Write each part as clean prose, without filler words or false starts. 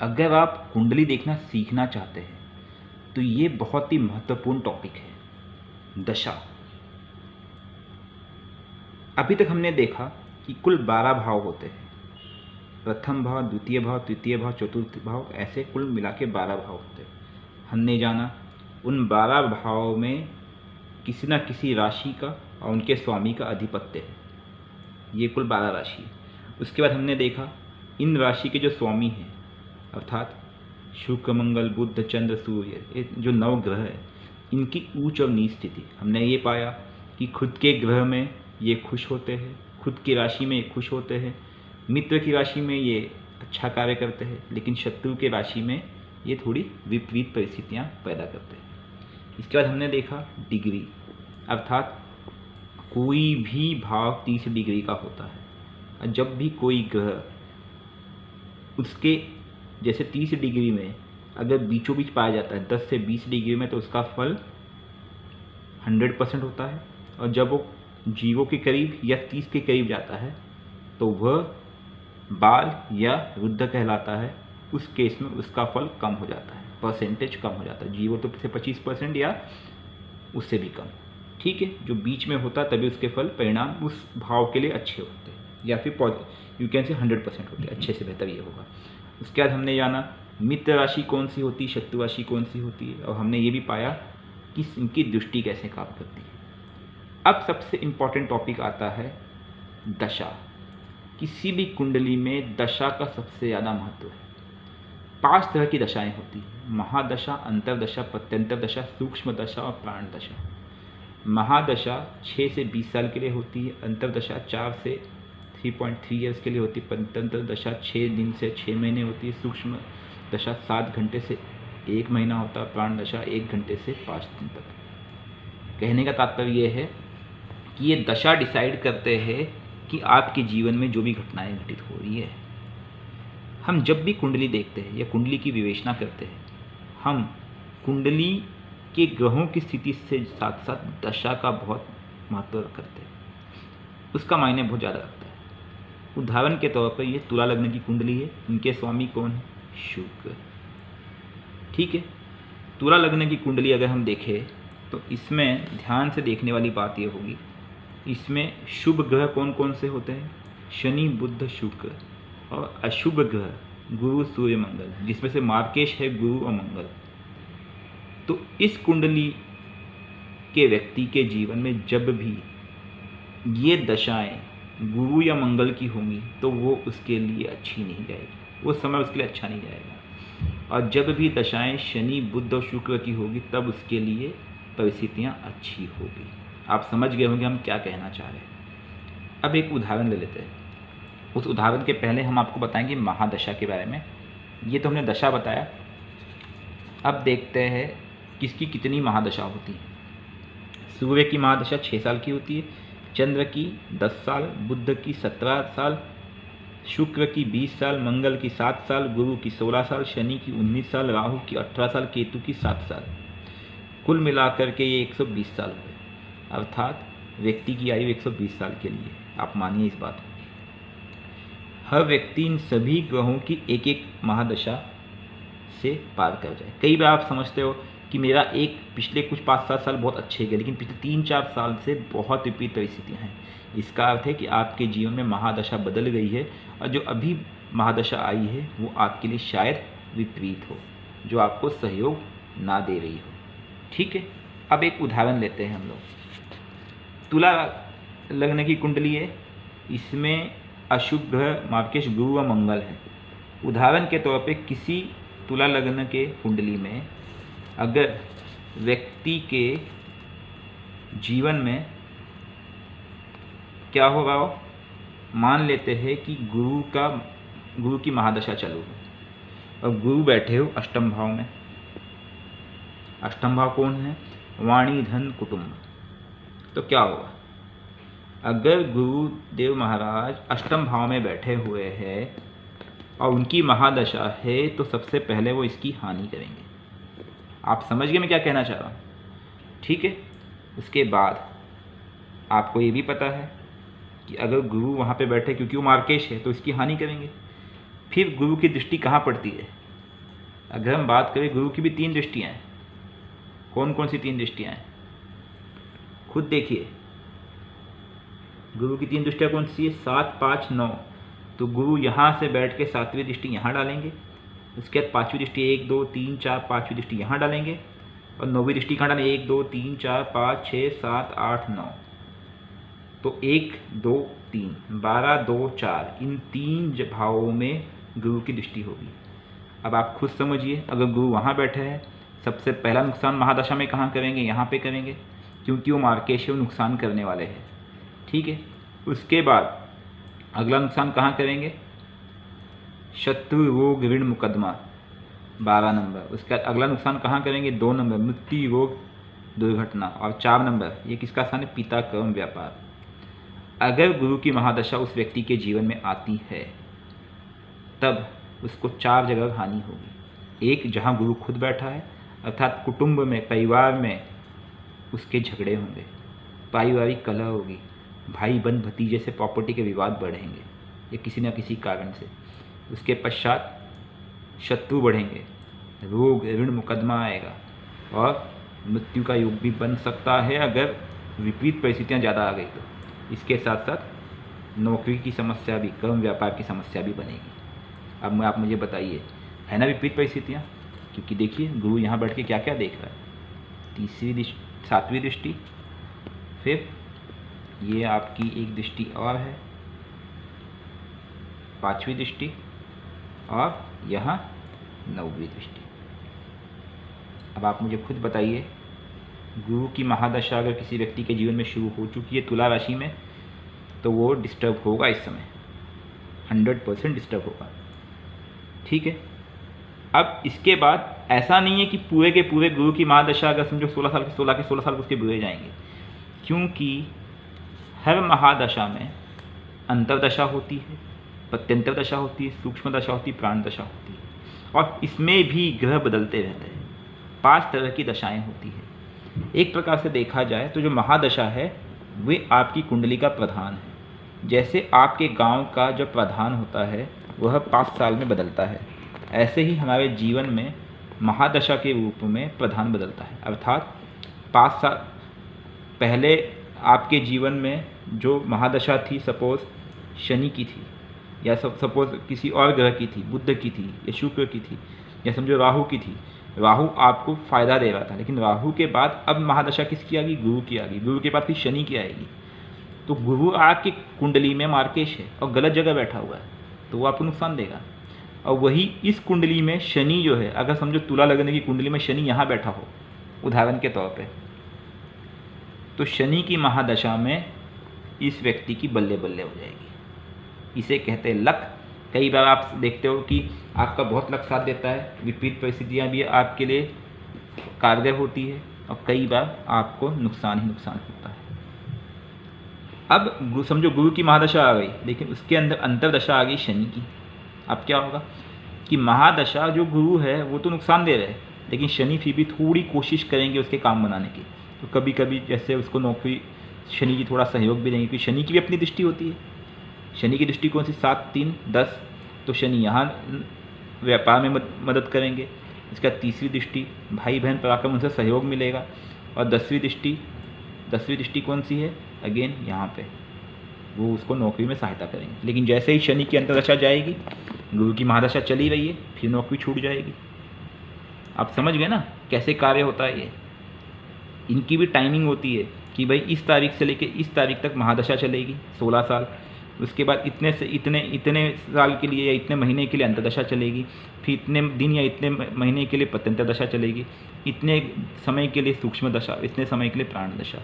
अगर आप कुंडली देखना सीखना चाहते हैं तो ये बहुत ही महत्वपूर्ण टॉपिक है, दशा। अभी तक हमने देखा कि कुल 12 भाव होते हैं, प्रथम भाव, द्वितीय भाव, तृतीय भाव, चतुर्थ भाव, ऐसे कुल मिला के 12 भाव होते हैं। हमने जाना उन 12 भाव में किसी न किसी राशि का और उनके स्वामी का अधिपत्य है, ये कुल 12 राशि है। उसके बाद हमने देखा इन राशि के जो स्वामी हैं अर्थात शुक्र, मंगल, बुध, चंद्र, सूर्य, ये जो 9 ग्रह है, इनकी ऊंच और नीच स्थिति। हमने ये पाया कि खुद के ग्रह में ये खुश होते हैं, खुद की राशि में ये खुश होते हैं, मित्र की राशि में ये अच्छा कार्य करते हैं, लेकिन शत्रु के राशि में ये थोड़ी विपरीत परिस्थितियाँ पैदा करते हैं। इसके बाद हमने देखा डिग्री, अर्थात कोई भी भाव 30 डिग्री का होता है, और जब भी कोई ग्रह उसके जैसे 30 डिग्री में अगर बीचों बीच पाया जाता है 10 से 20 डिग्री में, तो उसका फल 100% होता है, और जब वो 0 के करीब या 30 के करीब जाता है तो वह बाल या रुद्र कहलाता है। उस केस में उसका फल कम हो जाता है, परसेंटेज कम हो जाता है, 0 तो से 25% या उससे भी कम। ठीक है, जो बीच में होता है तभी उसके फल परिणाम उस भाव के लिए अच्छे होते हैं, या फिर यू कैन से 100% होते हैं, अच्छे से बेहतर ये होगा। उसके बाद हमने जाना मित्र राशि कौन सी होती है, शत्रु राशि कौन सी होती है, और हमने ये भी पाया कि इनकी दृष्टि कैसे काम करती है। अब सबसे इम्पॉर्टेंट टॉपिक आता है दशा। किसी भी कुंडली में दशा का सबसे ज़्यादा महत्व है। 5 तरह की दशाएं होती हैं, महादशा, अंतरदशा, प्रत्यंतर दशा, सूक्ष्म दशा और प्राण दशा। महादशा 6 से 20 साल के लिए होती है, अंतरदशा 4 से 3.3 ईयर्स के लिए होती है, प्रत्यंतर दशा 6 दिन से 6 महीने होती है, सूक्ष्म दशा 7 घंटे से 1 महीना होता है, प्राण दशा 1 घंटे से 5 दिन तक। कहने का तात्पर्य यह है कि ये दशा डिसाइड करते हैं कि आपके जीवन में जो भी घटनाएं घटित हो रही है। हम जब भी कुंडली देखते हैं या कुंडली की विवेचना करते हैं, हम कुंडली के ग्रहों की स्थिति से साथ साथ दशा का बहुत महत्व करते हैं, उसका मायने बहुत ज़्यादा रखता है। उदाहरण के तौर पर ये तुला लग्न की कुंडली है, इनके स्वामी कौन है, शुक्र। ठीक है, तुला लग्न की कुंडली अगर हम देखें तो इसमें ध्यान से देखने वाली बात ये होगी, इसमें शुभ ग्रह कौन कौन से होते हैं, शनि, बुध, शुक्र, और अशुभ ग्रह गुरु, सूर्य, मंगल, जिसमें से मार्केश है गुरु और मंगल। तो इस कुंडली के व्यक्ति के जीवन में जब भी ये दशाएं गुरु या मंगल की होंगी तो वो उसके लिए अच्छी नहीं जाएगी, वो समय उसके लिए अच्छा नहीं जाएगा। और जब भी दशाएं शनि, बुध और शुक्र की होगी तब उसके लिए परिस्थितियां अच्छी होगी। आप समझ गए होंगे हम क्या कहना चाह रहे हैं। अब एक उदाहरण ले लेते हैं। उस उदाहरण के पहले हम आपको बताएंगे महादशा के बारे में। ये तो हमने दशा बताया, अब देखते हैं किसकी कितनी महादशा होती है। सूर्य की महादशा 6 साल की होती है, चंद्र की 10 साल, बुध की 17 साल, शुक्र की 20 साल, मंगल की 7 साल, गुरु की 16 साल, शनि की 19 साल, राहु की 18 साल, केतु की 7 साल। कुल मिलाकर के ये 120 साल हुए, अर्थात व्यक्ति की आयु 120 साल के लिए। आप मानिए इस बात को। हर व्यक्ति इन सभी ग्रहों की एक एक महादशा से पार कर जाए। कई बार आप समझते हो कि मेरा एक पिछले कुछ 5-7 साल बहुत अच्छे गए, लेकिन पिछले 3-4 साल से बहुत विपरीत परिस्थितियाँ हैं। इसका अर्थ है कि आपके जीवन में महादशा बदल गई है, और जो अभी महादशा आई है वो आपके लिए शायद विपरीत हो, जो आपको सहयोग ना दे रही हो। ठीक है, अब एक उदाहरण लेते हैं हम लोग। तुला लग्न की कुंडली है, इसमें अशुभ ग्रह मार्केश, गुरु और मंगल है। उदाहरण के तौर पे किसी तुला लग्न के कुंडली में अगर व्यक्ति के जीवन में क्या होगा, मान लेते हैं कि गुरु की महादशा चालू है और गुरु बैठे हो अष्टम भाव में। अष्टम भाव कौन है, वाणी, धन, कुटुंब। तो क्या होगा, अगर गुरुदेव महाराज अष्टम भाव में बैठे हुए हैं और उनकी महादशा है तो सबसे पहले वो इसकी हानि करेंगे। आप समझ गए मैं क्या कहना चाह रहा हूँ। ठीक है, उसके बाद आपको ये भी पता है कि अगर गुरु वहाँ पे बैठे क्योंकि वो मार्केश है तो इसकी हानि करेंगे। फिर गुरु की दृष्टि कहाँ पड़ती है, अगर हम बात करें, गुरु की भी 3 दृष्टियाँ हैं। कौन कौन सी 3 दृष्टियाँ हैं? खुद देखिए, गुरु की 3 दृष्टियाँ कौन सी है? 7, 5, 9। तो गुरु यहाँ से बैठ के 7वीं दृष्टि यहाँ डालेंगे, उसके बाद 5वीं दृष्टि 1, 2, 3, 4, 5वीं दृष्टि यहाँ डालेंगे, और 9वीं दृष्टि कहाँ डालेंगे? 1, 2, 3, 4, 5, 6, 7, 8, 9। तो 1, 2, 3, 12, 2, 4, इन 3 भावों में गुरु की दृष्टि होगी। अब आप खुद समझिए, अगर गुरु वहाँ बैठे हैं, सबसे पहला नुकसान महादशा में कहाँ करेंगे? यहाँ पे करेंगे, क्योंकि वो मार्केश नुकसान करने वाले हैं। ठीक है। उसके बाद अगला नुकसान कहाँ करेंगे? शत्रु, रोग, ऋण, मुकदमा, 12 नंबर। उसके बाद अगला नुकसान कहाँ करेंगे? 2 नंबर, मृत्यु, रोग, दुर्घटना। और 4 नंबर, ये किसका स्थान है? पिता, कर्म, व्यापार। अगर गुरु की महादशा उस व्यक्ति के जीवन में आती है, तब उसको 4 जगह हानि होगी। एक, जहाँ गुरु खुद बैठा है, अर्थात कुटुंब में, परिवार में उसके झगड़े होंगे, पारिवारिक कलह होगी, भाई बहन भतीजे से प्रॉपर्टी के विवाद बढ़ेंगे या किसी न किसी कारण से। उसके पश्चात शत्रु बढ़ेंगे, रोग, ऋण, मुकदमा आएगा, और मृत्यु का योग भी बन सकता है अगर विपरीत परिस्थितियाँ ज़्यादा आ गई तो। इसके साथ साथ नौकरी की समस्या भी, कर्म व्यापार की समस्या भी बनेगी। अब आप मुझे बताइए, है ना विपरीत परिस्थितियाँ? क्योंकि देखिए, गुरु यहाँ बैठ के क्या क्या देख रहा है। 7वीं दृष्टि, फिर ये आपकी एक दृष्टि और है, 5वीं दृष्टि, और यहाँ 9वीं दृष्टि। अब आप मुझे खुद बताइए, गुरु की महादशा अगर किसी व्यक्ति के जीवन में शुरू हो चुकी है तुला राशि में, तो वो डिस्टर्ब होगा इस समय, 100% डिस्टर्ब होगा। ठीक है। अब इसके बाद ऐसा नहीं है कि पूरे के पूरे गुरु की महादशा अगर समझो 16 साल उसके बुरे जाएंगे, क्योंकि हर महादशा में अंतरदशा होती है, प्रत्यंतर दशा होती है, सूक्ष्म दशा होती है, प्राण दशा होती है, और इसमें भी ग्रह बदलते रहते हैं। 5 तरह की दशाएं होती है। एक प्रकार से देखा जाए तो जो महादशा है वे आपकी कुंडली का प्रधान है। जैसे आपके गांव का जो प्रधान होता है वह 5 साल में बदलता है, ऐसे ही हमारे जीवन में महादशा के रूप में प्रधान बदलता है। अर्थात 5 साल पहले आपके जीवन में जो महादशा थी, सपोज शनि की थी, या सपोज किसी और ग्रह की थी, बुध की थी, या शुक्र की थी, या समझो राहु की थी। राहु आपको फ़ायदा दे रहा था, लेकिन राहु के बाद अब महादशा किसकी आ गई? गुरु की आ गई। गुरु के बाद फिर शनि की आएगी। तो गुरु आपकी कुंडली में मार्केश है और गलत जगह बैठा हुआ है, तो वो आपको नुकसान देगा। और वही इस कुंडली में शनि जो है, अगर समझो तुला लगने की कुंडली में शनि यहाँ बैठा हो उदाहरण के तौर पे, तो शनि की महादशा में इस व्यक्ति की बल्ले बल्ले हो जाएगी। इसे कहते हैं लक। कई बार आप देखते हो कि आपका बहुत लक साथ देता है, विपरीत परिस्थितियाँ भी आपके लिए कारगर होती है, और कई बार आपको नुकसान ही नुकसान होता है। अब समझो गुरु की महादशा आ गई, लेकिन उसके अंदर अंतरदशा आ गई शनि की। अब क्या होगा कि महादशा जो गुरु है वो तो नुकसान दे रहे हैं, लेकिन शनि फिर भी थोड़ी कोशिश करेंगे उसके काम बनाने की। तो कभी कभी जैसे उसको नौकरी, शनि जी थोड़ा सहयोग भी देंगे, क्योंकि शनि की भी अपनी दृष्टि होती है। शनि की दृष्टि कौन सी? 7, 3, 10। तो शनि यहाँ व्यापार में मदद करेंगे। इसका 3री दृष्टि, भाई बहन पराक्रम, उनसे सहयोग मिलेगा। और 10वीं दृष्टि कौन सी है? अगेन यहाँ पे वो उसको नौकरी में सहायता करेंगे। लेकिन जैसे ही शनि की अंतरदशा जाएगी, गुरु की महादशा चली रही है, फिर नौकरी छूट जाएगी। आप समझ गए ना कैसे कार्य होता है ये? इनकी भी टाइमिंग होती है कि भाई इस तारीख से लेके इस तारीख तक महादशा चलेगी 16 साल, उसके बाद इतने से इतने साल के लिए या इतने महीने के लिए अंतर्दशा चलेगी, फिर इतने दिन या इतने महीने के लिए प्रत्यंतर दशा चलेगी, इतने समय के लिए सूक्ष्म दशा, इतने समय के लिए प्राण दशा।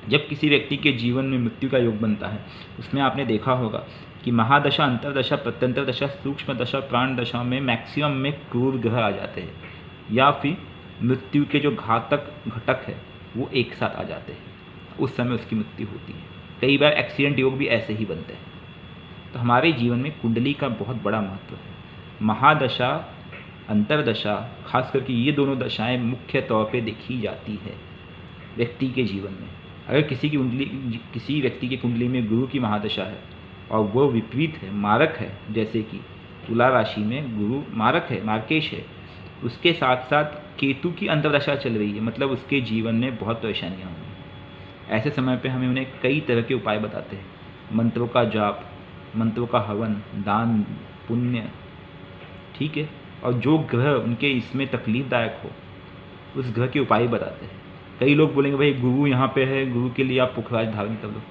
जब किसी व्यक्ति के जीवन में मृत्यु का योग बनता है, उसमें आपने देखा होगा कि महादशा, अंतरदशा, प्रत्यंतर दशा, सूक्ष्म दशा, प्राण दशा में मैक्सिमम में क्रूर ग्रह आ जाते हैं, या फिर मृत्यु के जो घातक घटक है वो एक साथ आ जाते हैं। उस समय उसकी मृत्यु होती है। कई बार एक्सीडेंट योग भी ऐसे ही बनते हैं। तो हमारे जीवन में कुंडली का बहुत बड़ा महत्व है। महादशा, अंतरदशा, खास करके ये दोनों दशाएं मुख्य तौर पे देखी जाती है व्यक्ति के जीवन में। अगर किसी व्यक्ति की कुंडली में गुरु की महादशा है और वो विपरीत है, मारक है, जैसे कि तुला राशि में गुरु मारक है, मार्केश है, उसके साथ साथ केतु की अंतर्दशा चल रही है, मतलब उसके जीवन में बहुत परेशानियाँ होंगी। ऐसे समय पे हमें उन्हें कई तरह के उपाय बताते हैं, मंत्रों का जाप, मंत्रों का हवन, दान पुण्य, ठीक है। और जो ग्रह उनके इसमें तकलीफदायक हो उस ग्रह के उपाय बताते हैं। कई लोग बोलेंगे भाई गुरु यहाँ पे है, गुरु के लिए आप पुखराज धारण कर लो।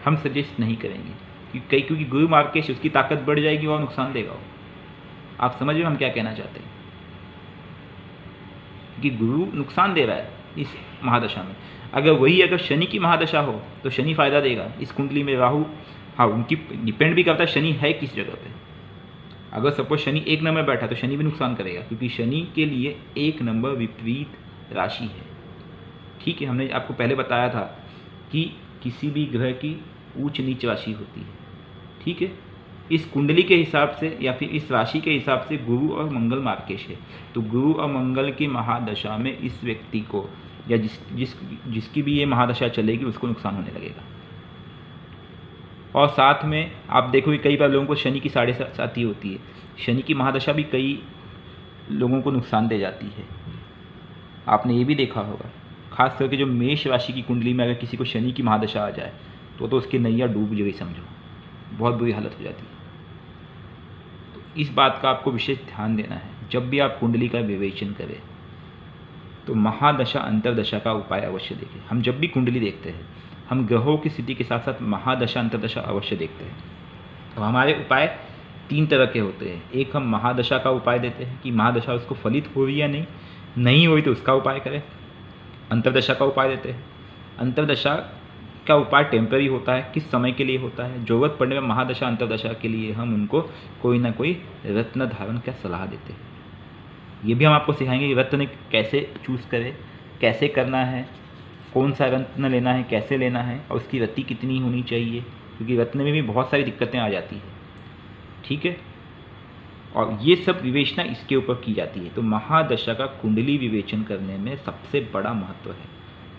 हम सजेस्ट नहीं करेंगे क्योंकि गुरु मार्केश, उसकी ताकत बढ़ जाएगी और नुकसान देगा वो। आप समझ रहे हो हम क्या कहना चाहते हैं? कि गुरु नुकसान दे रहा है इस महादशा में। अगर शनि की महादशा हो तो शनि फायदा देगा। इस कुंडली में राहु, हाँ उनकी डिपेंड भी करता है शनि है किस जगह पे। अगर सपोज शनि 1 नंबर बैठा तो शनि भी नुकसान करेगा, क्योंकि शनि के लिए 1 नंबर विपरीत राशि है, ठीक है। हमने आपको पहले बताया था कि किसी भी ग्रह की ऊंच नीच राशि होती है, ठीक है। इस कुंडली के हिसाब से या फिर इस राशि के हिसाब से गुरु और मंगल मार्केश है, तो गुरु और मंगल की महादशा में इस व्यक्ति को या जिसकी भी ये महादशा चलेगी उसको नुकसान होने लगेगा। और साथ में आप देखोगे कई बार लोगों को शनि की 7.5 होती है। शनि की महादशा भी कई लोगों को नुकसान दे जाती है, आपने ये भी देखा होगा। खास करके जो मेष राशि की कुंडली में अगर किसी को शनि की महादशा आ जाए तो उसकी नैया डूब गई समझो, बहुत बुरी हालत हो जाती है। तो इस बात का आपको विशेष ध्यान देना है जब भी आप कुंडली का विवेचन करें, तो महादशा अंतर्दशा का उपाय अवश्य देखें। हम जब भी कुंडली देखते हैं हम ग्रहों की स्थिति के साथ साथ महादशा अंतर्दशा अवश्य देखते हैं। तो हमारे उपाय 3 तरह के होते हैं। एक, हम महादशा का उपाय देते हैं कि महादशा उसको फलित हो रही या नहीं हुई तो उसका उपाय करें। अंतर्दशा का उपाय देते हैं। अंतर्दशा का उपाय टेम्पररी होता है, किस समय के लिए होता है। जरूरत पड़ने में महादशा अंतर्दशा के लिए हम उनको कोई ना कोई रत्न धारण का सलाह देते हैं। ये भी हम आपको सिखाएंगे कि रत्न कैसे चूज़ करें, कैसे करना है, कौन सा रत्न लेना है, कैसे लेना है, और उसकी रत्ती कितनी होनी चाहिए, क्योंकि रत्न में भी बहुत सारी दिक्कतें आ जाती हैं, ठीक है। और ये सब विवेचना इसके ऊपर की जाती है। तो महादशा का कुंडली विवेचन करने में सबसे बड़ा महत्व है।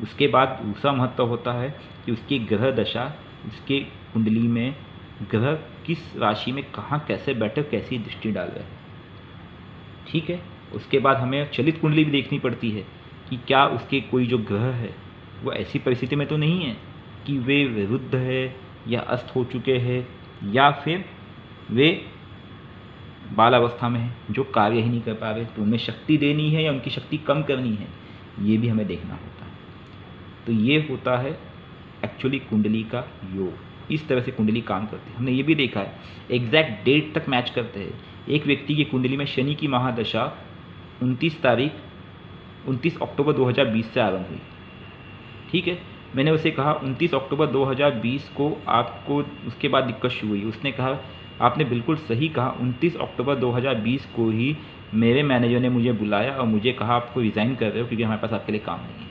उसके बाद दूसरा महत्व होता है कि उसकी ग्रह दशा, उसके कुंडली में ग्रह किस राशि में कहाँ कैसे बैठे, कैसी दृष्टि डाल रहे हैं, ठीक है। उसके बाद हमें चलित कुंडली भी देखनी पड़ती है कि क्या उसके कोई जो ग्रह है वो ऐसी परिस्थिति में तो नहीं है कि वे विरुद्ध है या अस्त हो चुके हैं या फिर वे बाल अवस्था में है जो कार्य ही नहीं कर पा रहे, तो उन्हें शक्ति देनी है या उनकी शक्ति कम करनी है, ये भी हमें देखना होता है। तो ये होता है एक्चुअली कुंडली का योग। इस तरह से कुंडली काम करती है। हमने ये भी देखा है, एग्जैक्ट डेट तक मैच करते हैं। एक व्यक्ति की कुंडली में शनि की महादशा 29 अक्टूबर 2020 से आरंभ हुई, ठीक है। मैंने उसे कहा 29 अक्टूबर 2020 को आपको उसके बाद दिक्कत शुरू हुई। उसने कहा आपने बिल्कुल सही कहा, 29 अक्टूबर 2020 को ही मेरे मैनेजर ने मुझे बुलाया और मुझे कहा आपको रिज़ाइन कर रहे हो क्योंकि हमारे पास आपके लिए काम नहीं है।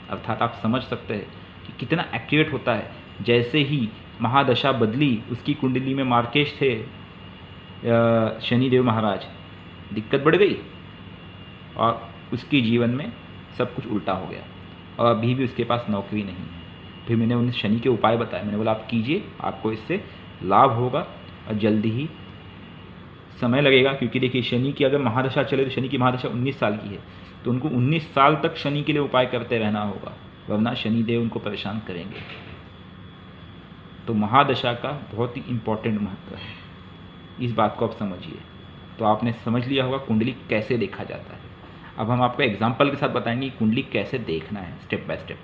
अर्थात आप समझ सकते हैं कि कितना एक्यूरेट होता है। जैसे ही महादशा बदली, उसकी कुंडली में मार्केश थे शनिदेव महाराज, दिक्कत बढ़ गई और उसके जीवन में सब कुछ उल्टा हो गया और अभी भी उसके पास नौकरी नहीं है। फिर मैंने उन्हें शनि के उपाय बताए। मैंने बोला आप कीजिए, आपको इससे लाभ होगा और जल्दी ही समय लगेगा, क्योंकि देखिए शनि की अगर महादशा चले तो शनि की महादशा 19 साल की है, तो उनको 19 साल तक शनि के लिए उपाय करते रहना होगा, वरना शनिदेव उनको परेशान करेंगे। तो महादशा का बहुत ही इम्पोर्टेंट महत्व है, इस बात को आप समझिए। तो आपने समझ लिया होगा कुंडली कैसे देखा जाता है। अब हम आपको एग्जाम्पल के साथ बताएंगे कि कुंडली कैसे देखना है स्टेप बाय स्टेप।